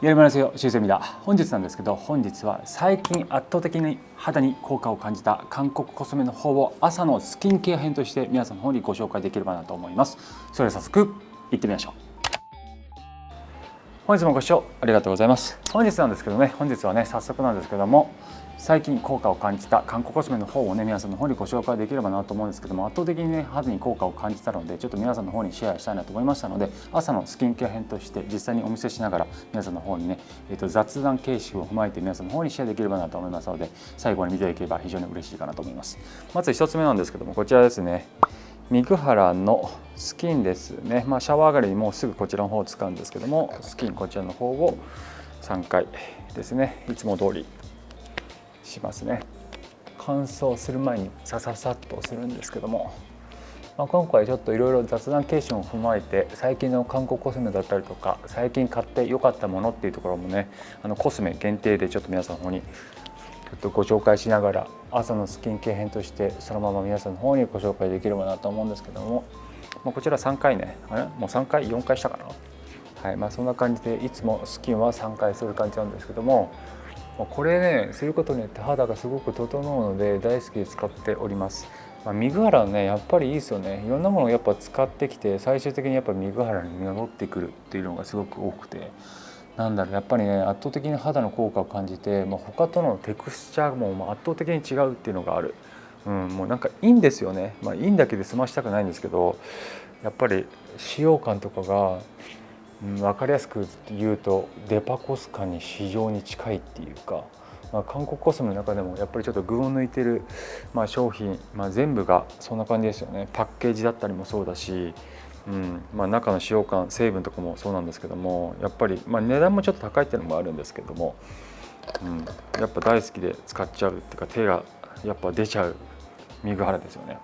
やりませよ修正だ。本日なんですけど、本日は最近圧倒的に肌に効果を感じた韓国コスメの方を朝のスキンケア編として皆さんの方にご紹介できればなと思います。それでは早速いってみましょう。本日もご視聴ありがとうございます。本日なんですけどね、本日はね早速なんですけども、最近効果を感じた韓国コスメの方をね皆さんの方にご紹介できればなと思うんですけども、圧倒的にね肌に効果を感じたので、ちょっと皆さんの方にシェアしたいなと思いましたので、朝のスキンケア編として実際にお見せしながら皆さんの方にね、雑談形式を踏まえて皆さんの方にシェアできればなと思いますので、最後に見ていければ非常に嬉しいかなと思います。まず1つ目なんですけども、こちらですね。ミグハラのスキンですね。シャワー上がりにもうすぐこちらの方を使うんですけども、スキンこちらの方を3回ですね、いつも通りしますね。乾燥する前にさささっとするんですけども、今回ちょっといろいろ雑談形式を踏まえて、最近の韓国コスメだったりとか、最近買って良かったものっていうところもね、コスメ限定でちょっと皆さんの方にご紹介しながら、朝のスキンケア編としてそのまま皆さんの方にご紹介できればなと思うんですけども、こちら3回ね、もう3回4回したかな。はい、そんな感じでいつもスキンは3回する感じなんですけども、これねすることによって肌がすごく整うので大好きで使っております。ミグハラねやっぱりいいですよね。いろんなものをやっぱ使ってきて、最終的にやっぱミグハラに戻ってくるっていうのがすごく多くて、やっぱりね圧倒的に肌の効果を感じて、他とのテクスチャーも圧倒的に違うっていうのがある。もうなんかいいんですよね。いいんだけで済ましたくないんですけど、やっぱり使用感とかが、分かりやすく言うとデパコス感に非常に近いっていうか、韓国コスメの中でもやっぱりちょっと群を抜いてる、商品、全部がそんな感じですよね。パッケージだったりもそうだし、中の使用感成分とかもそうなんですけども、やっぱり、値段もちょっと高いっていうのもあるんですけども、やっぱ大好きで使っちゃうっていうか、手がやっぱ出ちゃうミグハラですよね。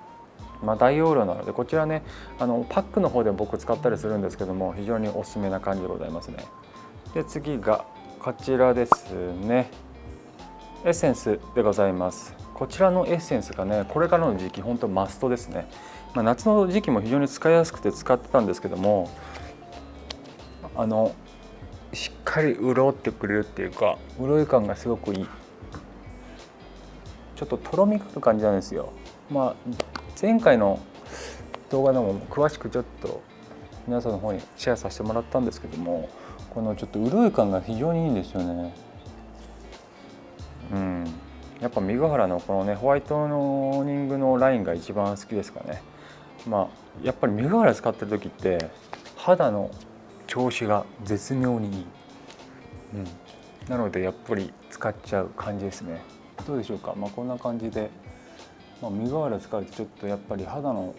大容量なので、こちらねパックの方で僕使ったりするんですけども、非常におすすめな感じでございますね。で次がこちらですね。エッセンスでございます。こちらのエッセンスがねこれからの時期本当マストですね。夏の時期も非常に使いやすくて使ってたんですけども、しっかり潤ってくれるっていうか、潤い感がすごくいい。ちょっととろみがある感じなんですよ。前回の動画でも詳しくちょっと皆さんの方にシェアさせてもらったんですけども、このちょっと潤い感が非常にいいんですよね。やっぱミグハラのこのねホワイトニングのラインが一番好きですかね。やっぱりミグハラ使ってる時って肌の調子が絶妙にいい、なのでやっぱり使っちゃう感じですね。どうでしょうか。こんな感じで、ミグハラ使うとちょっとやっぱり肌の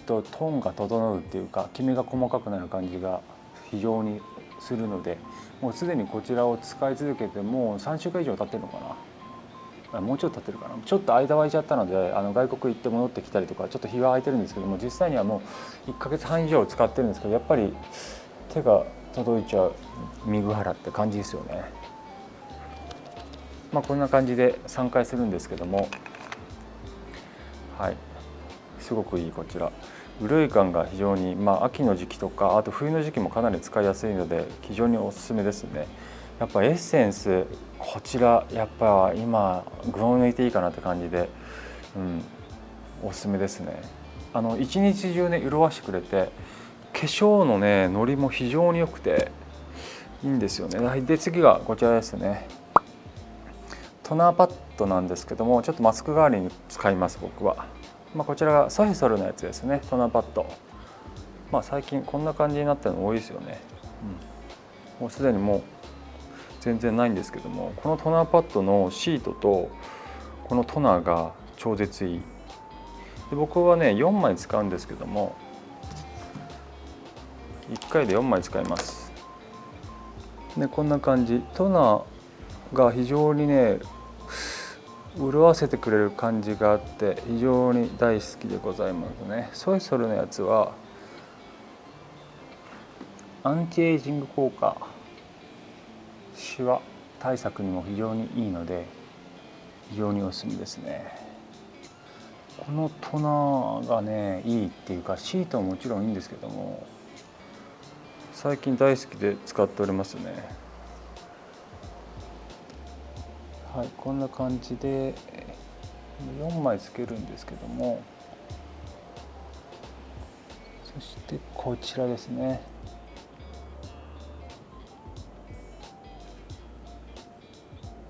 トーンが整うっていうか、きめが細かくなる感じが非常にするので、もうすでにこちらを使い続けてもう3週間以上経ってるのかな。もうちょっと経ってるかな。ちょっと間空いちゃったので、外国行って戻ってきたりとかちょっと日が空いてるんですけども、実際にはもう1ヶ月半以上使ってるんですけど、やっぱり手が届いちゃうミグハラって感じですよね。こんな感じで3回するんですけども、すごくいい。こちら潤い感が非常に、秋の時期とかあと冬の時期もかなり使いやすいので非常におすすめですね。やっぱエッセンスこちらやっぱ今群を抜いていいかなって感じで、おすすめですね。一日中ね潤わしてくれて、化粧のねノリも非常に良くていいんですよね。で次がこちらですね。トナーパッドなんですけども、ちょっとマスク代わりに使います僕は。こちらがソヘソルのやつですね。トナーパッド、最近こんな感じになったの多いですよね。もうすでにもう全然ないんですけども、このトナーパッドのシートとこのトナーが超絶いい。で僕はね4枚使うんですけども、1回で4枚使います。でこんな感じ、トナーが非常にね潤わせてくれる感じがあって非常に大好きでございますね。ソイソルのやつはアンチエイジング効果、シワ対策にも非常にいいので非常におすすめですね。このトナーがねいいっていうか、シートももちろんいいんですけども、最近大好きで使っておりますね。はい、こんな感じで4枚つけるんですけども、そしてこちらですね。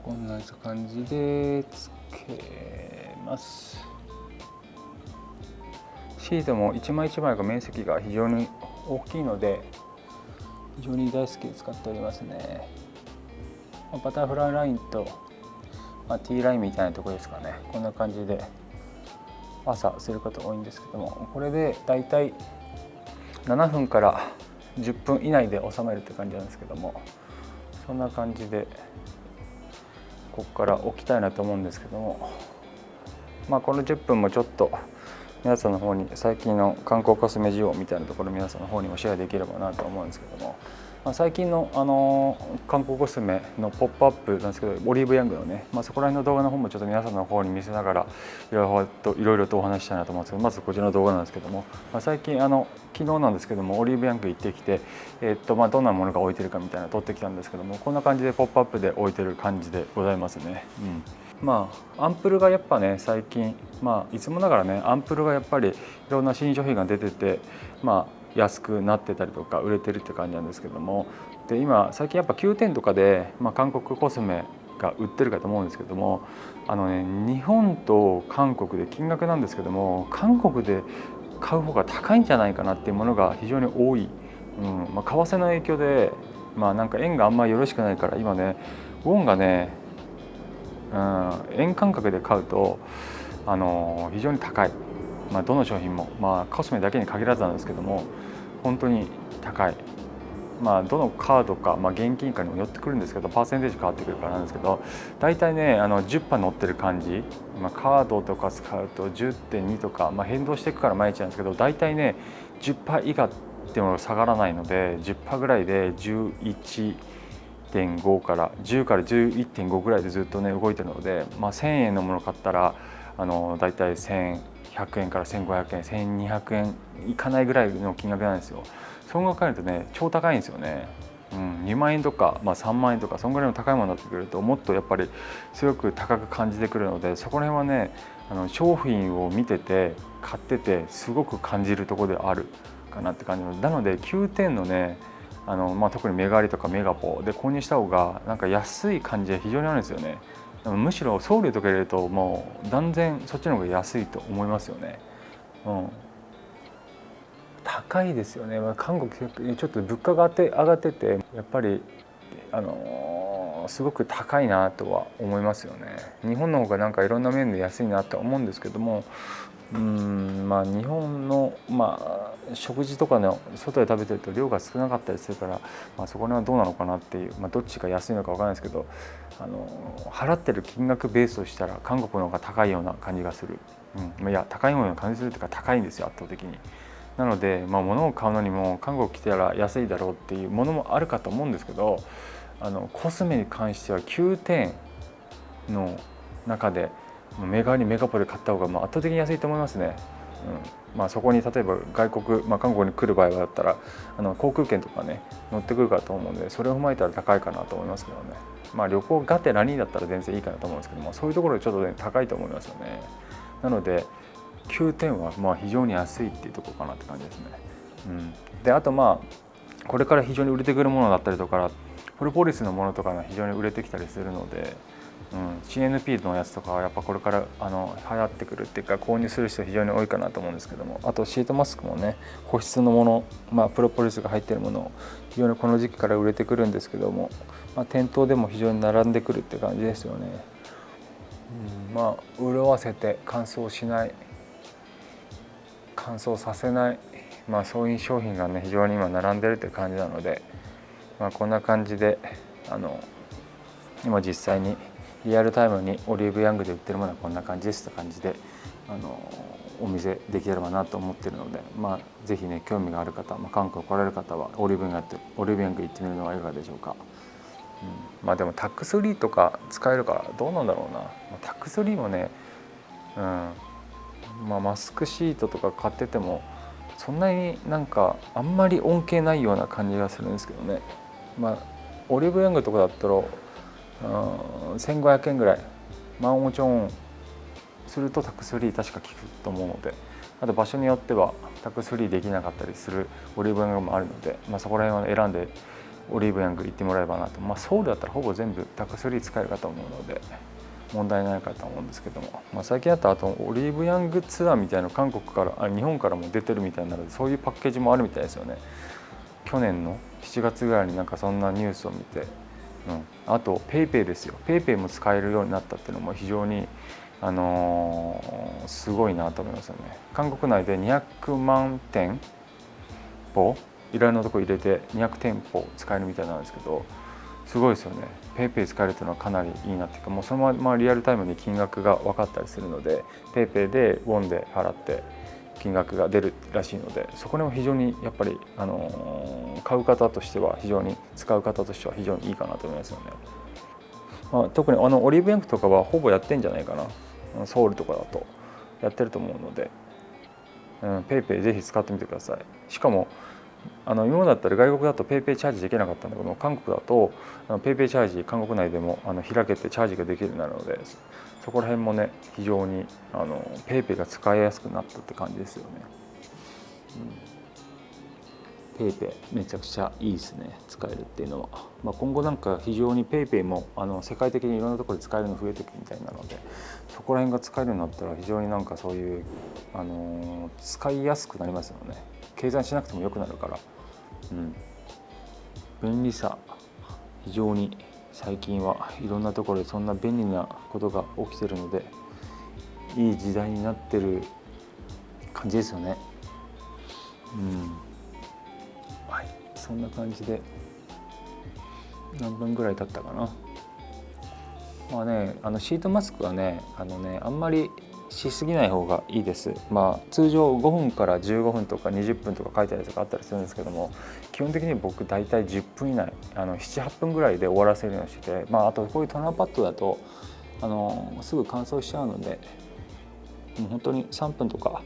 こんな感じでつけます。シートも一枚一枚が面積が非常に大きいので非常に大好きで使っておりますね。バタフライラインと、T ラインみたいなところですかね。こんな感じで朝する方多いんですけども、これでだいたい7分から10分以内で収めるって感じなんですけども、そんな感じでここから置きたいなと思うんですけども、この10分もちょっと皆さんの方に最近の観光コスメ需要みたいなところ皆さんの方にもシェアできればなと思うんですけども、最近の観光コスメのポップアップなんですけど、オリーブヤングのね、そこら辺の動画の方もちょっと皆さんの方に見せながらいろいろとお話ししたいなと思うんですけど、まずこちらの動画なんですけども、最近昨日なんですけどもオリーブヤング行ってきて、どんなものが置いてるかみたいなの撮ってきたんですけども、こんな感じでポップアップで置いてる感じでございますね。アンプルがやっぱね最近、いつもながらねアンプルがやっぱりいろんな新商品が出てて、安くなってたりとか売れてるって感じなんですけども、で今最近やっぱ9点とかで、韓国コスメが売ってるかと思うんですけども、日本と韓国で金額なんですけども、韓国で買う方が高いんじゃないかなっていうものが非常に多い。為替の影響で、なんか円があんまりよろしくないから今ねウォンがね、円感覚で買うと非常に高い、どの商品も、コスメだけに限らずなんですけども本当に高い。どのカードか、現金かにもよってくるんですけど、パーセンテージ変わってくるからなんですけど、大体ね10%乗ってる感じ、カードとか使うと 10.2 とか、変動していくから毎日なんですけど、大体ね 10% 以下っていうのが下がらないので 10% ぐらいで11.5から10から 11.5 ぐらいでずっとね動いてるので、1000円のものを買ったらだいたい1100円から1500円1200円いかないぐらいの金額なんですよ。そう考えるとね超高いんですよね。2万円とか、3万円とかそんぐらいの高いものになってくるともっとやっぱりすごく高く感じてくるので、そこら辺はね商品を見てて買っててすごく感じるところであるかなって感じなので、9点のね特にメガ割とかメガポで購入した方がなんか安い感じが非常にあるんですよね。むしろ送料とか入れるともう断然そっちの方が安いと思いますよね。高いですよね。韓国ちょっと物価が上がっててやっぱりすごく高いなとは思いますよね。日本の方がなんかいろんな面で安いなとは思うんですけども、日本の食事とかの外で食べてると量が少なかったりするから、そこら辺はどうなのかなっていう、どっちが安いのか分からないですけど、払ってる金額ベースとしたら韓国の方が高いような感じがする。いや高いような感じするというか高いんですよ圧倒的に。なので、物を買うのにも韓国来たら安いだろうっていうものもあるかと思うんですけど、コスメに関しては9点の中でメガにメガポで買った方が圧倒的に安いと思いますね。そこに例えば外国、韓国に来る場合だったら航空券とかね乗ってくるかと思うので、それを踏まえたら高いかなと思いますけどね。旅行がてらにだったら全然いいかなと思うんですけども、そういうところでちょっとね高いと思いますよね。なので9点は非常に安いっていうところかなって感じですね。であとこれから非常に売れてくるものだったりとかプロポリスのものとかが非常に売れてきたりするので、CNP のやつとかはやっぱこれから流行ってくるっていうか購入する人非常に多いかなと思うんですけども、あとシートマスクもね保湿のもの、プロポリスが入っているもの非常にこの時期から売れてくるんですけども、店頭でも非常に並んでくるって感じですよね。潤わせて乾燥しない、乾燥させない、そういう商品がね非常に今並んでるって感じなので、こんな感じで今実際にリアルタイムにオリーブヤングで売ってるものはこんな感じですって感じでお見せできればなと思っているので、ぜひね興味がある方、韓国来られる方はオリーブヤング行ってみるのはいかがでしょうか。でもタックスフリーとか使えるからどうなんだろうな。タックスフリーもね、マスクシートとか買っててもそんなになんかあんまり恩恵ないような感じがするんですけどね。オリーブヤングとかだったら1500円ぐらい万ウォンチョンするとタックスフリー確か効くと思うので、あと場所によってはタックスフリーできなかったりするオリーブヤングもあるので、そこら辺は選んでオリーブヤング行ってもらえばなと。ソウルだったらほぼ全部タックスフリー使えるかと思うので問題ないかと思うんですけども、最近だとあとオリーブヤングツアーみたいなの韓国から日本からも出てるみたいなので、そういうパッケージもあるみたいですよね。去年の7月ぐらいになんかそんなニュースを見て、あとペイペイですよ。ペイペイも使えるようになったっていうのも非常にすごいなと思いますよね。韓国内で200万店舗いろいろなとこ入れて200店舗使えるみたいなんですけど、すごいですよね。ペイペイ使えるというのはかなりいいなっていうか、もうそのままリアルタイムに金額が分かったりするので、ペイペイでウォンで払って金額が出るらしいので、そこでも非常にやっぱり、買う方としては非常に使う方としては非常にいいかなと思いますよね。特にオリーブヤングとかはほぼやってんじゃないかな。ソウルとかだとやってると思うので、ペイペイぜひ使ってみてください。しかも今までだったら外国だとペイペイチャージできなかったんだけども、韓国だとペイペイチャージ韓国内でも開けてチャージができるようになるので、そこら辺もね非常にペイペイが使いやすくなったって感じですよね。ペイペイめちゃくちゃいいですね、使えるっていうのは。今後なんか非常にペイペイも世界的にいろんなところで使えるの増えていくみたいなので、そこら辺が使えるようになったら非常になんかそういう使いやすくなりますよね。計算しなくても良くなるから、便利さ非常に最近はいろんなところでそんな便利なことが起きてるので、いい時代になってる感じですよね。はい、そんな感じで何分ぐらい経ったかな。シートマスクはねあんまりしすぎない方がいいです。通常5分から15分とか20分とか書いてあるやつがあったりするんですけども、基本的に僕大体10分以内7、8分ぐらいで終わらせるようにしてて、あとこういうトナーパッドだとすぐ乾燥しちゃうので、もう本当に3分とか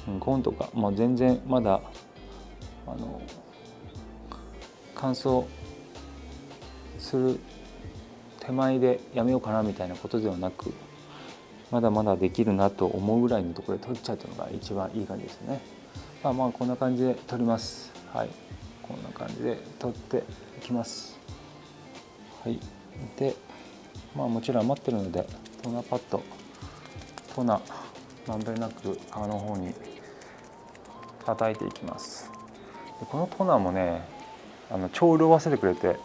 5分とか、全然まだ乾燥する手前でやめようかなみたいなことではなく、まだまだできるなと思うぐらいのところで取っちゃうというのが一番いい感じですね。こんな感じで取ります。はい、こんな感じで取っていきます。はい、でもちろん余ってるのでトナーパッド、トナまんべんなく皮の方に叩いていきます。でこのトナーもね超潤わせてくれて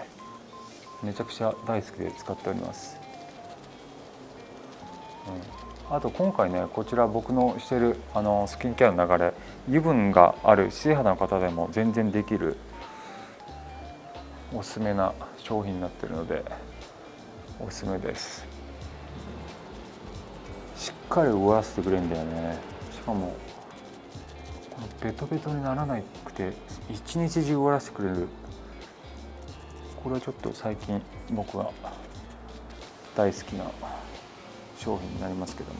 めちゃくちゃ大好きで使っております。あと今回ねこちら僕のしてるスキンケアの流れ、油分がある水肌の方でも全然できるおすすめな商品になっているのでおすすめです。しっかり潤わせてくれるんだよね。しかもこのベトベトにならなくて一日中潤わせてくれる、これはちょっと最近僕は大好きな商品になりますけども、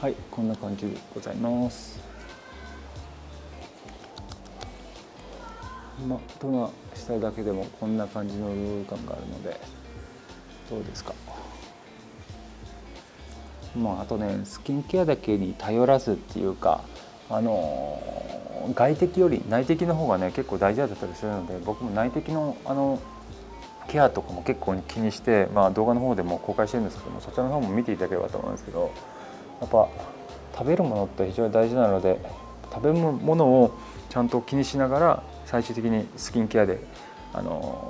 はい、こんな感じでございます。トナーしただけでもこんな感じの潤い感があるのでどうですか。あとねスキンケアだけに頼らずっていうか外敵より内敵の方がね結構大事だったりするので、僕も内敵のケアとかも結構気にして、動画の方でも公開してるんですけども、そちらの方も見ていただければと思うんですけど、やっぱ食べるものって非常に大事なので、食べ物をちゃんと気にしながら最終的にスキンケアで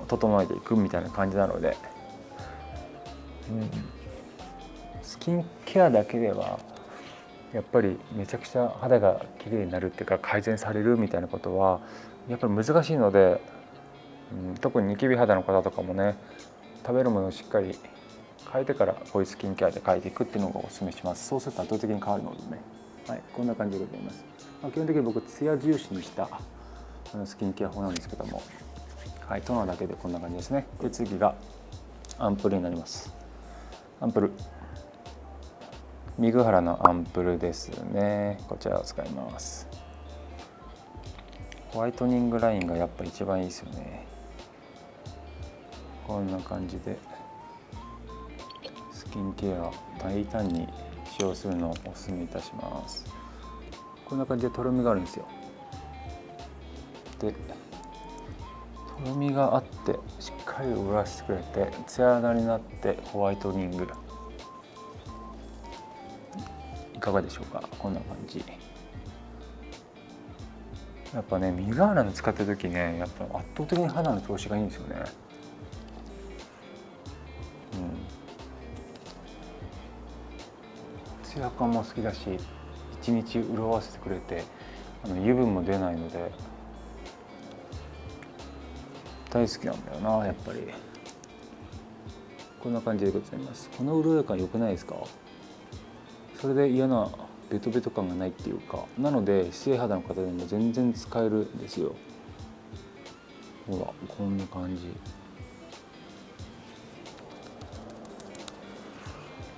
整えていくみたいな感じなので、スキンケアだけではやっぱりめちゃくちゃ肌が綺麗になるっていうか改善されるみたいなことはやっぱり難しいので、特にニキビ肌の方とかもね食べるものをしっかり変えてからこういうスキンケアで変えていくっていうのをお勧めします。そうすると圧倒的に変わるのでね、はい、こんな感じでございます。基本的に僕ツヤ重視にしたスキンケア法なんですけども、はい、トナーだけでこんな感じですね。で次がアンプルになります。アンプルミグハラのアンプルですね。こちらを使います。ホワイトニングラインがやっぱ一番いいですよね。こんな感じでスキンケア大胆に使用するのをお勧めいたします。こんな感じでとろみがあるんですよ。でとろみがあってしっかり潤らせてくれてツヤ肌になってホワイトニングいかがでしょうか。こんな感じ。やっぱね、ミガーラの使ってる時ね、やっぱ圧倒的に肌の調子がいいんですよね。ツヤ感も好きだし、一日潤わせてくれて油分も出ないので大好きなんだよな。やっぱりこんな感じでございます。この潤い感良くないですか。それで嫌なベトベト感がないっていうか、なので姿勢肌の方でも全然使えるんですよ。ほらこんな感じ。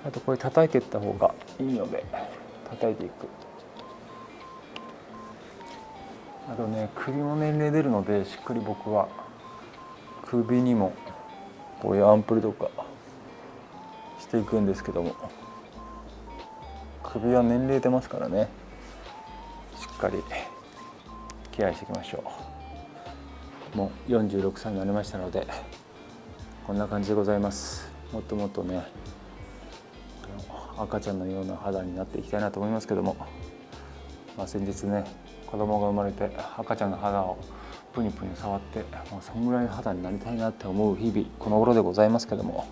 あとこれ叩いていった方がいいので叩いていく。あとね、首も年齢出るのでしっかり僕は首にもこういうアンプルとかしていくんですけども、首は年齢出ますからね、しっかりケアしていきましょう。もう46歳になりましたのでこんな感じでございます。もっともっとね赤ちゃんのような肌になっていきたいなと思いますけども、先日ね子供が生まれて赤ちゃんの肌をプニプニ触ってもうそんぐらいの肌になりたいなって思う日々この頃でございますけども、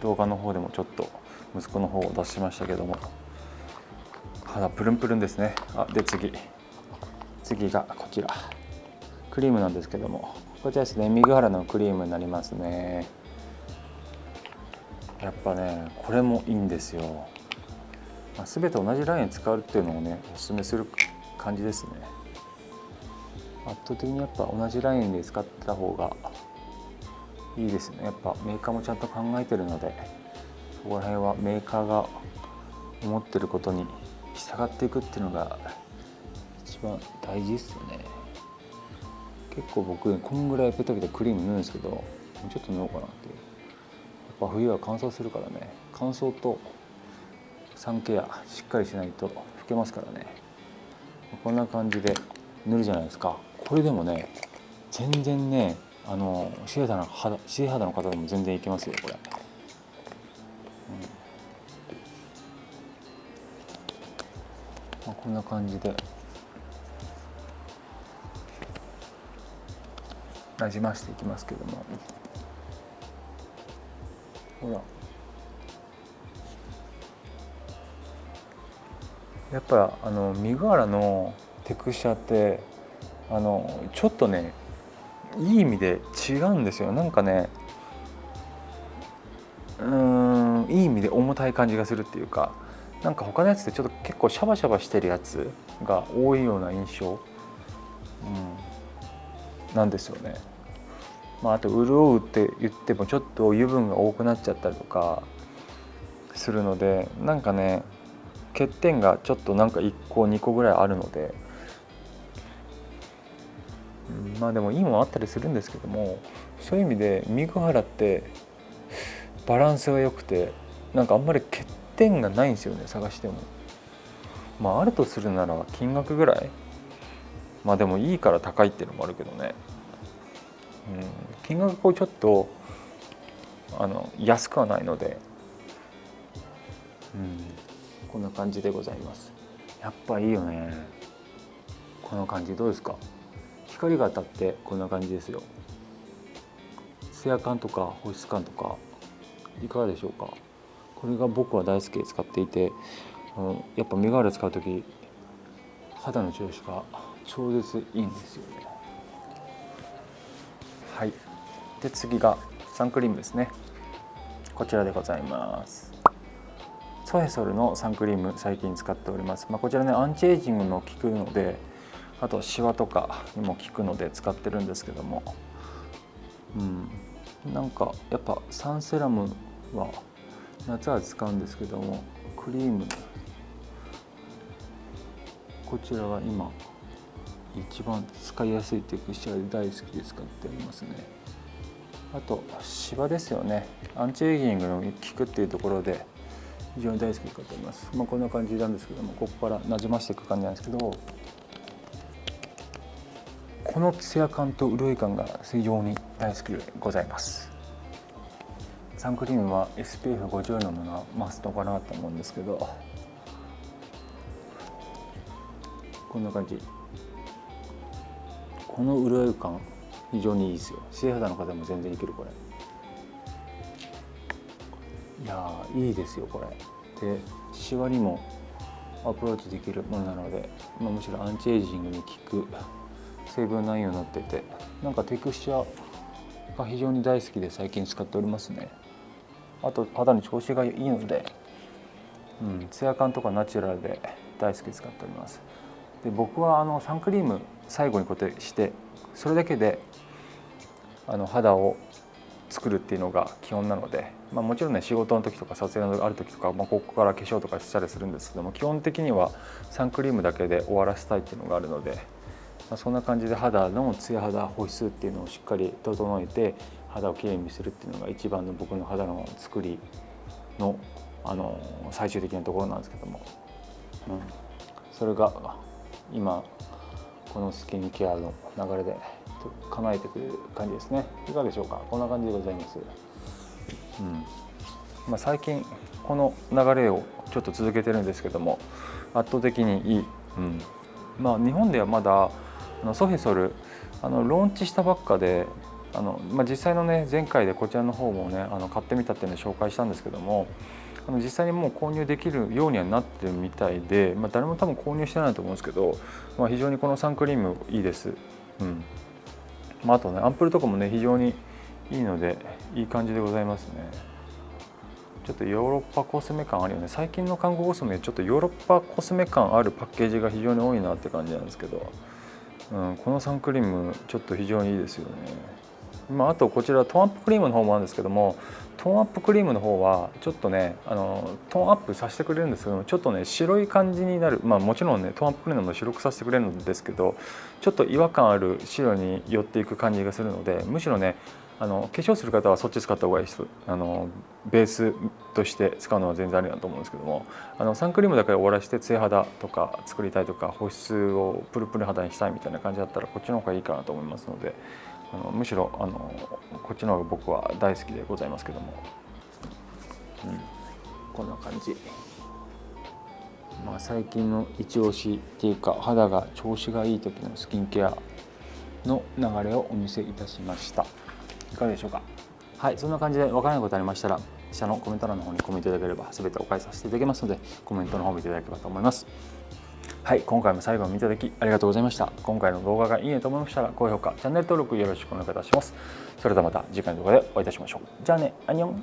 動画の方でもちょっと息子の方を出しましたけども肌プルンプルンですね。で次がこちらクリームなんですけども、こちらですね、ミグハラのクリームになりますね。やっぱねこれもいいんですよ。全て同じライン使うっていうのをねおすすめする感じですね。圧倒的にやっぱ同じラインで使った方がいいですね。やっぱメーカーもちゃんと考えてるので、そこら辺はメーカーが思ってることに従っていくっていうのが一番大事ですよね。結構僕こんぐらいペタペタクリーム塗るんですけど、もうちょっと塗ろうかなっていう。やっぱ冬は乾燥するからね、乾燥とサンケアしっかりしないと老けますからね。こんな感じで塗るじゃないですか。これでもね全然ねシェー肌の方でも全然いけますよこれ。こんな感じでなじましていきますけども、ほらやっぱミグアラのテクスチャーってちょっとねいい意味で違うんですよ。なんかねいい意味で重たい感じがするっていうか、なんか他のやつってちょっと結構シャバシャバしてるやつが多いような印象、なんですよね。あと潤うって言ってもちょっと油分が多くなっちゃったりとかするので、なんかね欠点がちょっとなんか1個2個ぐらいあるので、でもいいものあったりするんですけども、そういう意味でミグハラってバランスが良くてなんかあんまり欠点がないんですよね、探しても。あるとするなら金額ぐらい、でもいいから高いっていうのもあるけどね、金額をちょっと安くはないので、こんな感じでございます。やっぱいいよねこの感じ。どうですか。光が当たってこんな感じですよ。ツヤ感とか保湿感とかいかがでしょうか。これが僕は大好きで使っていて、やっぱミガール使う時肌の調子が超絶いいんですよね。で次がサンクリームですね。こちらでございます。ソヘソルのサンクリーム最近使っております。こちらねアンチエイジングも効くので、あとシワとかにも効くので使ってるんですけども、なんかやっぱサンセラムは夏は使うんですけども、クリームこちらは今一番使いやすいテクスチャーで大好きで使っておりますね。あと芝ですよね。アンチエイジングの効くっていうところで非常に大好きで使っております。こんな感じなんですけども、ここからなじましていく感じなんですけど、このツヤ感と潤い感が非常に大好きでございます。サンクリームは SPF50 のものはマストかなと思うんですけど、こんな感じ。この潤い感非常にいいですよ。素肌の方も全然いけるこれ。いやーいいですよこれ。でシワにもアプローチできるものなので、むしろアンチエイジングに効く成分内容になってて、なんかテクスチャーが非常に大好きで最近使っておりますね。あと肌の調子がいいので、ツヤ感とかナチュラルで大好きで使っております。で僕はサンクリーム最後に固定してそれだけで肌を作るっていうのが基本なので、もちろんね仕事の時とか撮影のある時とか、ここから化粧とかしたりするんですけども、基本的にはサンクリームだけで終わらせたいっていうのがあるので、そんな感じで肌のツヤ肌保湿っていうのをしっかり整えて肌をきれいに見せるっていうのが一番の僕の肌の作りの最終的なところなんですけども、それが今このスキンケアの流れで叶えてくれる感じですね。いかがでしょうか。こんな感じでございます。最近この流れをちょっと続けてるんですけども、圧倒的にいい。日本ではまだソフェソルローンチしたばっかで実際のね前回でこちらの方もね買ってみたっていうので紹介したんですけども、実際にもう購入できるようにはなってるみたいで、誰も多分購入してないと思うんですけど、非常にこのサンクリームいいです。あとねアンプルとかもね非常にいいのでいい感じでございますね。ちょっとヨーロッパコスメ感あるよね。最近の韓国コスメちょっとヨーロッパコスメ感あるパッケージが非常に多いなって感じなんですけど、このサンクリームちょっと非常にいいですよね。あとこちらトーンアップクリームの方もあるんですけども、トーンアップクリームの方はちょっとねトーンアップさせてくれるんですけども、ちょっとね白い感じになる。もちろんねトーンアップクリームも白くさせてくれるんですけど、ちょっと違和感ある白に寄っていく感じがするので、むしろね化粧する方はそっち使った方がいいです。ベースとして使うのは全然ありだと思うんですけども、サンクリームだけ終わらせてツヤ肌とか作りたいとか保湿をプルプル肌にしたいみたいな感じだったらこっちの方がいいかなと思いますので、むしろこっちの方が僕は大好きでございますけども、こんな感じ。最近の一押しっていうか肌が調子がいい時のスキンケアの流れをお見せいたしました。いかがでしょうか。はい、そんな感じで分からないことありましたら下のコメント欄の方にコメントいただければ全てお返しさせていただきますので、コメントの方を見ていただければと思います。はい、今回も最後まで見ていただきありがとうございました。今回の動画がいいねと思いましたら高評価、チャンネル登録よろしくお願いいたします。それではまた次回の動画でお会いいたしましょう。じゃあね、アンニョン。